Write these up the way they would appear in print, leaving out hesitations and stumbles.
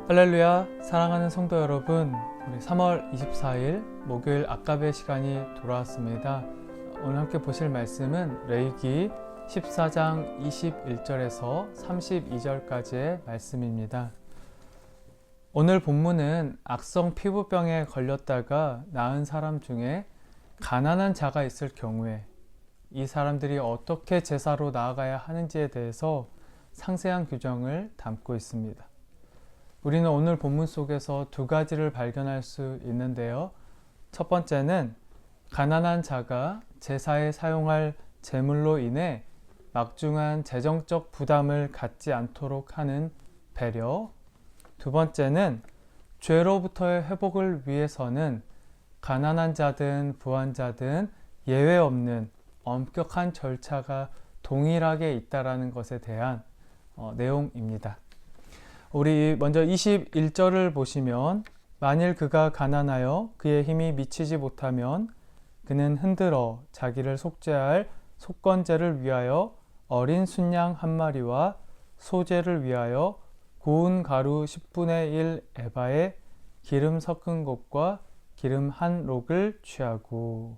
할렐루야, 사랑하는 성도 여러분, 우리 3월 24일 목요일 악가배 시간이 돌아왔습니다. 오늘 함께 보실 말씀은 레위기 14장 21절에서 32절까지의 말씀입니다. 오늘 본문은 악성 피부병에 걸렸다가 나은 사람 중에 가난한 자가 있을 경우에 이 사람들이 어떻게 제사로 나아가야 하는지에 대해서 상세한 규정을 담고 있습니다. 우리는 오늘 본문 속에서 두 가지를 발견할 수 있는데요. 첫 번째는 가난한 자가 제사에 사용할 제물로 인해 막중한 재정적 부담을 갖지 않도록 하는 배려. 두 번째는 죄로부터의 회복을 위해서는 가난한 자든 부한 자든 예외 없는 엄격한 절차가 동일하게 있다라는 것에 대한 내용입니다. 우리 먼저 21절을 보시면 만일 그가 가난하여 그의 힘이 미치지 못하면 그는 흔들어 자기를 속죄할 속건제를 위하여 어린 순양 한 마리와 소제를 위하여 고운 가루 10분의 1 에바에 기름 섞은 것과 기름 한 록을 취하고.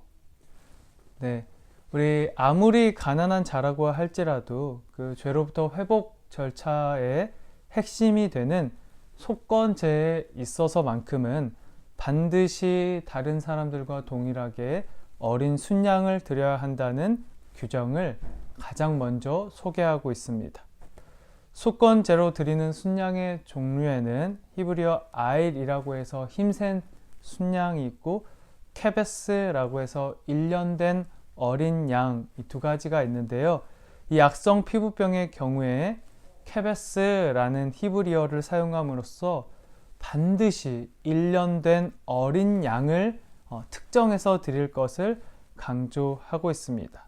우리 아무리 가난한 자라고 할지라도 그 죄로부터 회복 절차에 핵심이 되는 속건제에 있어서만큼은 반드시 다른 사람들과 동일하게 어린 순양을 드려야 한다는 규정을 가장 먼저 소개하고 있습니다. 속건제로 드리는 순양의 종류에는 히브리어 아일이라고 해서 힘센 순양이 있고 케베스라고 해서 1년 된 어린 양, 이 두 가지가 있는데요. 이 악성 피부병의 경우에 케베스라는 히브리어를 사용함으로써 반드시 1년 된 어린 양을 특정해서 드릴 것을 강조하고 있습니다.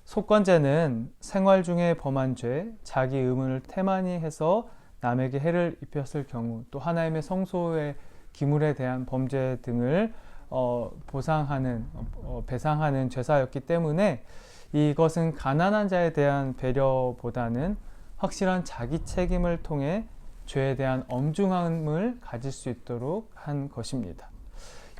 속건제는 생활 중에 범한 죄, 자기 의문을 태만히 해서 남에게 해를 입혔을 경우, 또 하나님의 성소의 기물에 대한 범죄 등을 배상하는 제사였기 때문에 이것은 가난한 자에 대한 배려보다는 확실한 자기 책임을 통해 죄에 대한 엄중함을 가질 수 있도록 한 것입니다.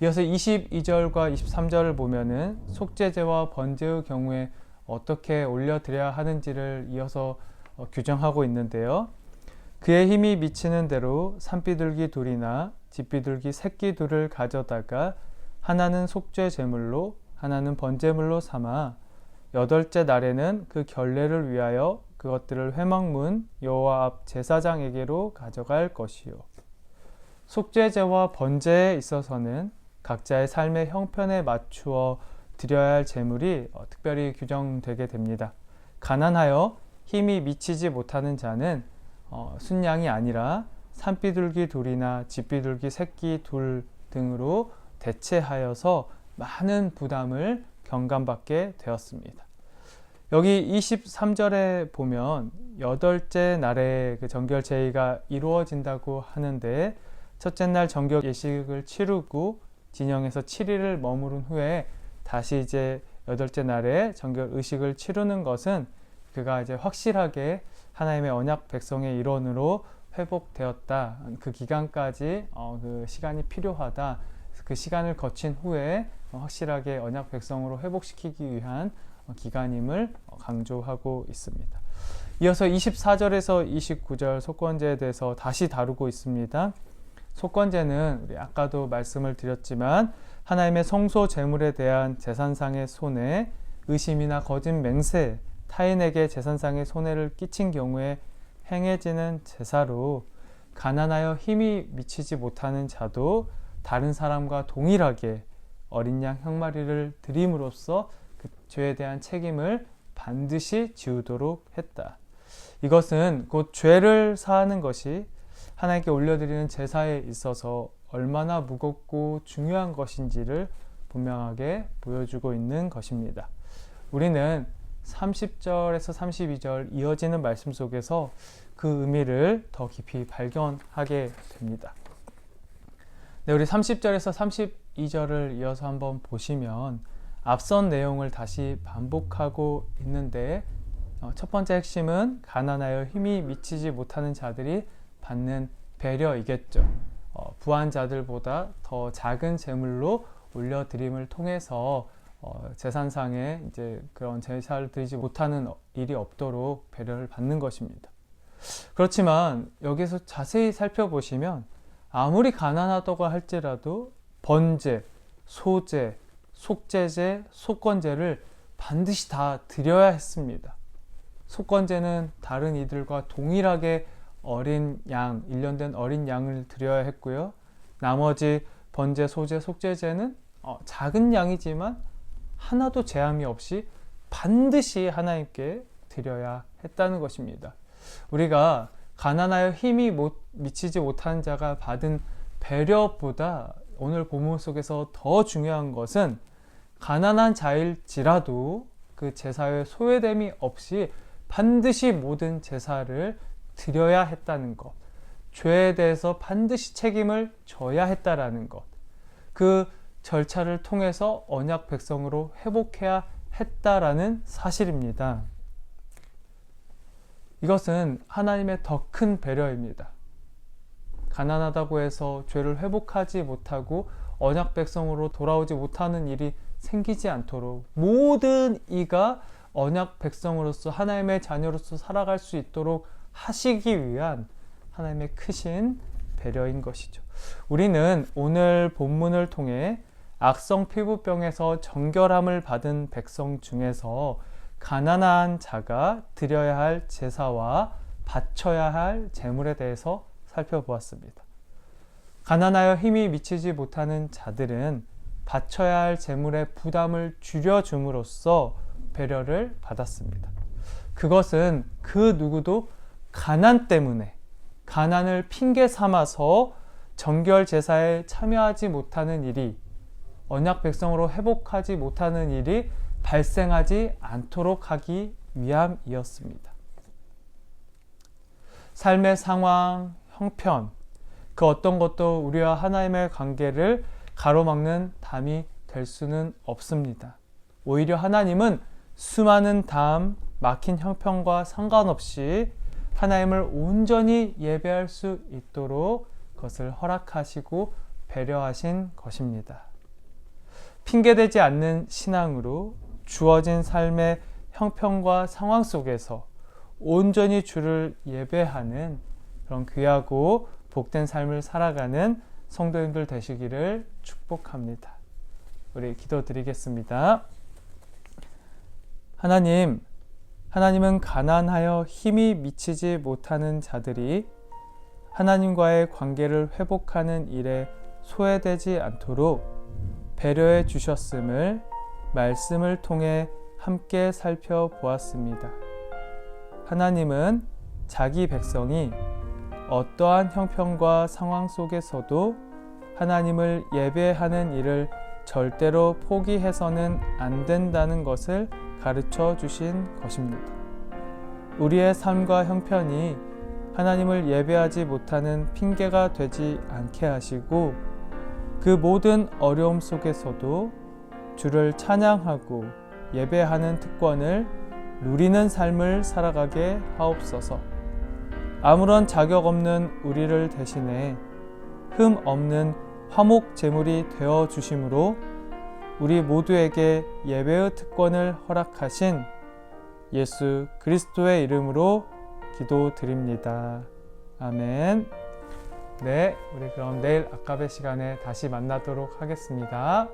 이어서 22절과 23절을 보면은 속죄제와 번제의 경우에 어떻게 올려드려야 하는지를 이어서 규정하고 있는데요. 그의 힘이 미치는 대로 산비둘기 둘이나 집비둘기 새끼 둘을 가져다가 하나는 속죄 제물로 하나는 번제물로 삼아 여덟째 날에는 그 결례를 위하여 그것들을 회막문 여호와 앞 제사장에게로 가져갈 것이요. 속죄제와 번제에 있어서는 각자의 삶의 형편에 맞추어 드려야 할 제물이 특별히 규정되게 됩니다. 가난하여 힘이 미치지 못하는 자는 순양이 아니라 산비둘기 둘이나 집비둘기 새끼 둘 등으로 대체하여서 많은 부담을 경감받게 되었습니다. 여기 23절에 보면 여덟째 날에 그 정결 제의가 이루어진다고 하는데, 첫째 날 정결 예식을 치르고 진영에서 7일을 머무른 후에 다시 이제 여덟째 날에 정결 의식을 치르는 것은 그가 이제 확실하게 하나님의 언약 백성의 일원으로 회복되었다. 그 기간까지 그 시간이 필요하다. 그 시간을 거친 후에 확실하게 언약 백성으로 회복시키기 위한 기간임을 강조하고 있습니다. 이어서 24절에서 29절 속건제에 대해서 다시 다루고 있습니다. 속건제는 우리 아까도 말씀을 드렸지만 하나님의 성소 제물에 대한 제사상의 손해, 의심이나 거짓 맹세, 타인에게 제사상의 손해를 끼친 경우에 행해지는 제사로 가난하여 힘이 미치지 못하는 자도 다른 사람과 동일하게 어린 양 한 마리를 드림으로써 그 죄에 대한 책임을 반드시 지우도록 했다. 이것은 곧 죄를 사하는 것이 하나님께 올려드리는 제사에 있어서 얼마나 무겁고 중요한 것인지를 분명하게 보여주고 있는 것입니다. 우리는 30절에서 32절 이어지는 말씀 속에서 그 의미를 더 깊이 발견하게 됩니다. 우리 30절에서 32절을 이어서 한번 보시면 앞선 내용을 다시 반복하고 있는데, 첫 번째 핵심은 가난하여 힘이 미치지 못하는 자들이 받는 배려이겠죠. 부한 자들보다 더 작은 제물로 올려드림을 통해서 제사상에 이제 그런 제사를 드리지 못하는 일이 없도록 배려를 받는 것입니다. 그렇지만 여기서 자세히 살펴보시면 아무리 가난하다고 할지라도 번제, 소제, 속제제, 속건제를 반드시 다 드려야 했습니다. 속건제는 다른 이들과 동일하게 어린 양, 1년 된 어린 양을 드려야 했고요. 나머지 번제, 소제, 속제제는 작은 양이지만 하나도 제한이 없이 반드시 하나님께 드려야 했다는 것입니다. 우리가 가난하여 힘이 미치지 못하는 자가 받은 배려보다 오늘 본문 속에서 더 중요한 것은 가난한 자일지라도 그 제사의 소외됨이 없이 반드시 모든 제사를 드려야 했다는 것, 죄에 대해서 반드시 책임을 져야 했다라는 것, 그 절차를 통해서 언약 백성으로 회복해야 했다라는 사실입니다. 이것은 하나님의 더 큰 배려입니다. 가난하다고 해서 죄를 회복하지 못하고 언약 백성으로 돌아오지 못하는 일이 생기지 않도록 모든 이가 언약 백성으로서 하나님의 자녀로서 살아갈 수 있도록 하시기 위한 하나님의 크신 배려인 것이죠. 우리는 오늘 본문을 통해 악성 피부병에서 정결함을 받은 백성 중에서 가난한 자가 드려야 할 제사와 바쳐야 할 제물에 대해서 살펴보았습니다. 가난하여 힘이 미치지 못하는 자들은 바쳐야 할 제물의 부담을 줄여줌으로써 배려를 받았습니다. 그것은 그 누구도 가난 때문에, 가난을 핑계 삼아서 정결 제사에 참여하지 못하는 일이, 언약 백성으로 회복하지 못하는 일이 발생하지 않도록 하기 위함이었습니다. 삶의 상황, 형편, 그 어떤 것도 우리와 하나님의 관계를 가로막는 담이 될 수는 없습니다. 오히려 하나님은 수많은 담, 막힌 형편과 상관없이 하나님을 온전히 예배할 수 있도록 그것을 허락하시고 배려하신 것입니다. 핑계대지 않는 신앙으로 주어진 삶의 형편과 상황 속에서 온전히 주를 예배하는 그런 귀하고 복된 삶을 살아가는 성도님들 되시기를 축복합니다. 우리 기도드리겠습니다. 하나님은 가난하여 힘이 미치지 못하는 자들이 하나님과의 관계를 회복하는 일에 소외되지 않도록 배려해 주셨음을 말씀을 통해 함께 살펴보았습니다. 하나님은 자기 백성이 어떠한 형편과 상황 속에서도 하나님을 예배하는 일을 절대로 포기해서는 안 된다는 것을 가르쳐 주신 것입니다. 우리의 삶과 형편이 하나님을 예배하지 못하는 핑계가 되지 않게 하시고 그 모든 어려움 속에서도 주를 찬양하고 예배하는 특권을 누리는 삶을 살아가게 하옵소서. 아무런 자격 없는 우리를 대신해 흠 없는 화목 제물이 되어 주심으로 우리 모두에게 예배의 특권을 허락하신 예수 그리스도의 이름으로 기도드립니다. 아멘. 네, 우리 그럼 내일 아까베 시간에 다시 만나도록 하겠습니다.